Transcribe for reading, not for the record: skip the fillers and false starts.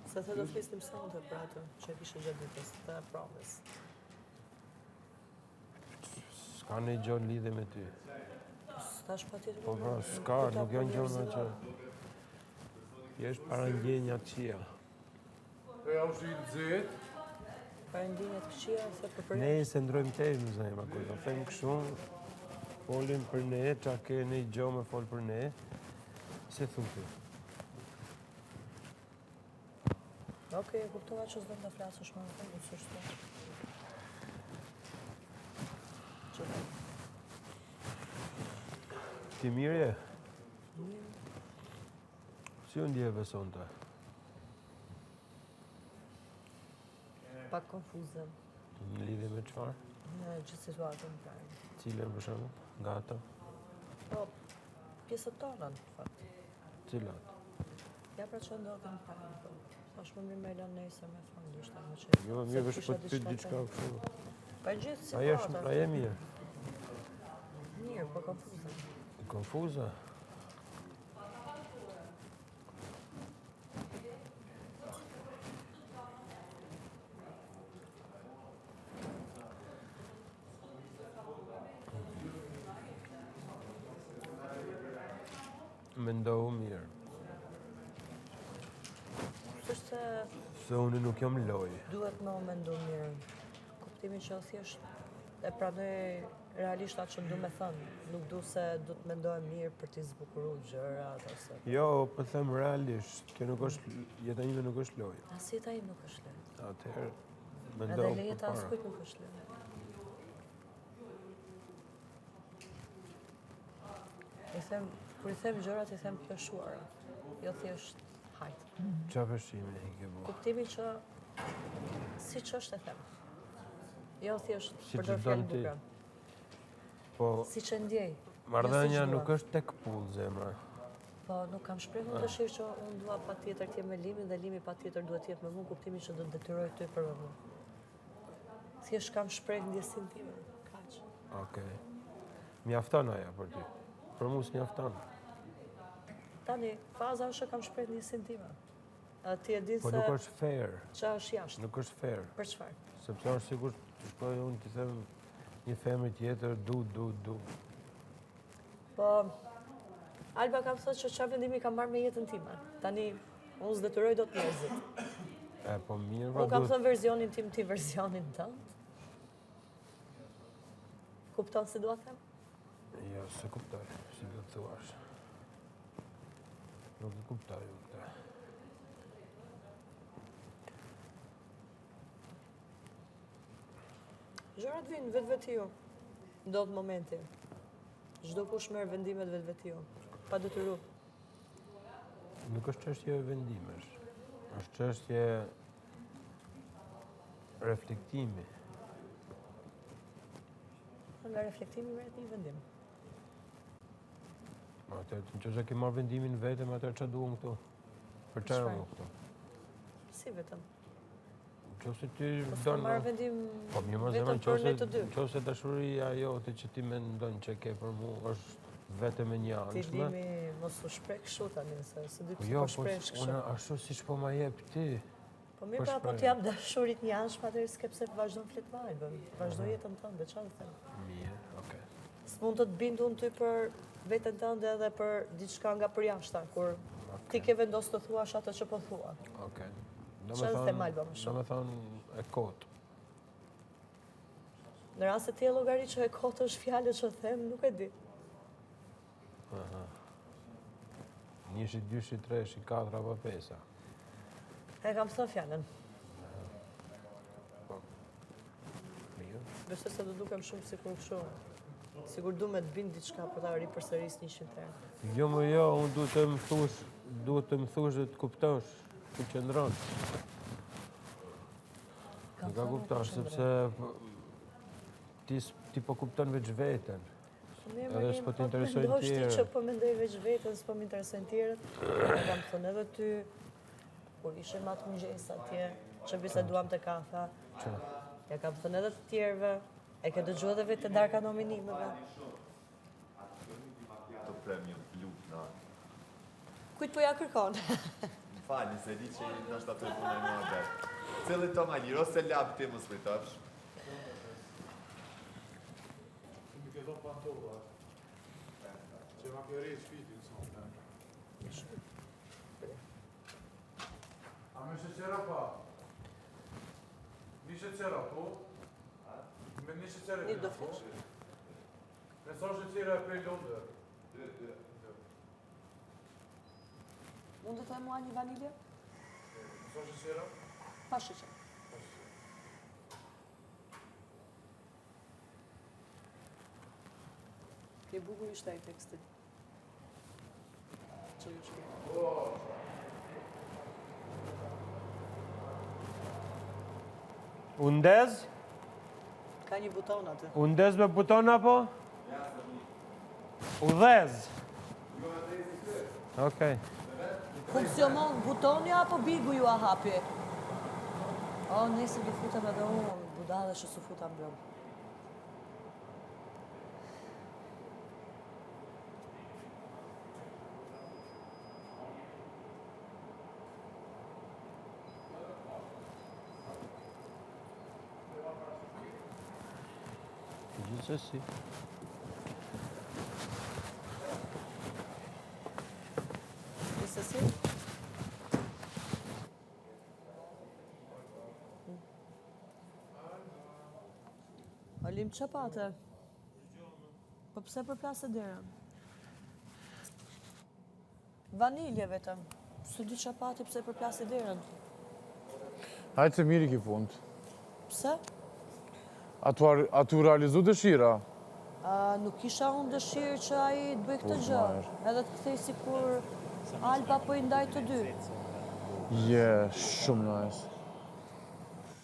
Se të do flisnim sonte për atë që kishe gjatë ditës, të provës. S'ka një gjë lidhe me ty. S'tash pa tjetër. Po pra, s'ka, nuk janë gjëna që... Jesh para ndjenja të qia. E au shi të zetë? Para ndjenja të këqija, se për Ne se ndrojmë tej në zemra, kur do them kështu, folim për ne, qa ke një gjë me fol për ne, se thunë ty. Okej, e kuptova që s'do të flasësh më në të s'është. Ti mirë je? Si u ndjeve sonte? Pak konfuze Në lidhje me çfarë? në gjithë situatën pra. Cilën për shembull? Nga ato? Po, pjesët tona në fakt. Cilat? Ja pra që ndodhen pra. Thash më mirë me lënë nesër me thonë ndoshta më që. Jo, mirë vesh po të pyet diçka kështu. Pa gjithë Ajo situata. është, ajo mirë. Mirë, po konfuze. Konfuza? Mendohu mirë. Është Se unë nuk jam loj. duhet më mendu mirë. Kuptimi që thjesht e pranoj realisht atë që du me thënë. Nuk du se du të mendohem mirë për t'i zbukuru gjërat ose. Jo, po them realisht, kjo nuk është, jeta ime nuk është loj. As jeta im nuk është lehtë. Atëherë, Edhe mendohu lejeta as përpara. kujt nuk është lehtë. Kur i them gjërat, i them të peshuara. Jo thjesht hajt. Qa peshime i ke bu? Kuptimi që siç është e them. Jo thjesht Si që përdor don fjalë ti. bukura. Po, Siç e ndjej. marrëdhënia jo siç nuk dua. është tek pull, zemra. Po, nuk kam shprehur dëshirë që unë dua patjetër të jem me Limin dhe Limi patjetër duhet të jetë me mua, kuptimi që do të detyroj ty për mua. Thjesht kam shpreh ndjesinë time. Kaq. Okej. Mjafton aja për ty. Për mu s'mjafton. Tani, faza është që kam shpreh ndjesinë time. Ti e di Po se nuk është fair. ç'a është jashtë. Nuk është fair. Për çfarë? Sepse është sigur të shkoj unë të them një femër tjetër, du. Po, Alba kam thënë që çfarë vendimi kam marrë me jetën time. Tani, unë s'detyroj dot njerëzit. E, po mirë, Unë kam thënë verzionin tim, ti verzionin tënd. Kupton se dua të them? Jo, se kuptoj, si do të thuash. Nuk e kuptoj unë këtë. Gjërat vinë vetë-vetiju. Ndodh momenti. Çdo kush merr vendimet vetë-vetiju. Pa detyru. Nuk është çështje e vendimesh. Është çështje reflektimi. Nga reflektimi merret një vendim. Atëherë, nëse ke marrë vendimin vetëm, atëherë ç'a duam këtu? Për çfarë Çfarë? jam këtu? Si vetëm. Nëse ti Po s'ka don... marrë vendim Po mirë, më vetëm zemër, për ne të dy. nëse dashuria jote që ti mendon që ke për mua është vetëm e një Ti anshme. Limi mos u shpreh kështu tani, se di Po pse jo, po po shprehsh kështu. unë ashtu siç po ma jep ti. Po mirë, pra, po shpreh. ti jam dashurit një anshme, atëherë s'ke pse të vazhdon flet me Albën. Vazhdo jetën tënde, çfarë të them? Mirë, okay. S'mund të të bindu unë ty për veten tënde edhe për diçka nga përjashta, kur ti ke vendosur të thuash atë që po thua. Okej. Çfarë them Alba më shumë? Domethënë e kot. Në rast se ti e llogarit që e kotë është fjalë që them, nuk e di. Aha. Njëshi, dyshi, treshi, katër apo pesa. E kam thënë fjalën. Mirë. Besoj se do dukem shumë sikur kështu. Sigur du me të bind diçka për ta ripërsëris 100 herë. Jo, më jo, unë duhet të më thush dhe të kuptosh ku qëndron. Nuk ka kuptosh, sepse ti po kupton veç veten. Edhe s'po t'interesojnë tjerë. tjerë. Që po mendoj veç veten, s'po më interesojnë tjerët. E kam thënë edhe ty, kur ishim atë mëngjes atje, që biseduam të kafa. Që? Ja kam thënë edhe të tjerëve, e ke dëgjuar edhe vetë të darka nominimeve. Të premium lutna. Kujt po ja kërkon? Fali, se di që nështë atë të punaj mua bet. Cili to ma lirë, ose labë ti më spritovsh. Mi ke dhënë pantova. Që ma ke rejtë shpitin sonë. A me sheqera pa? Një sheqera po? Me një sheqera Një po? do flesh? Me sa sheqera e prej lodë? Mund të të mua një vanilje? Me sa sheqera? Pa sheqer. Ke bukur ishte ai teksti. Që ju shkruaj. Undez? Ka një buton aty. Undez me buton apo? Udhez? Okej. Funksionon butoni apo bigu ju a hapi? O, nesër do futem edhe unë, budale që su futam brëm. Gjithsesi. Gjithsesi? Alim që pate? Po pse përplasë derën? Vanilje vetëm. Së di që pati pse përplasë derën. Hajtë se miri ki fund. Pse? A tu realizu dëshira? Nuk isha unë dëshirë që ai të bëj këtë gjë. Edhe të kthej si kur Alba po i ndaj të dy. Je, shumë nice.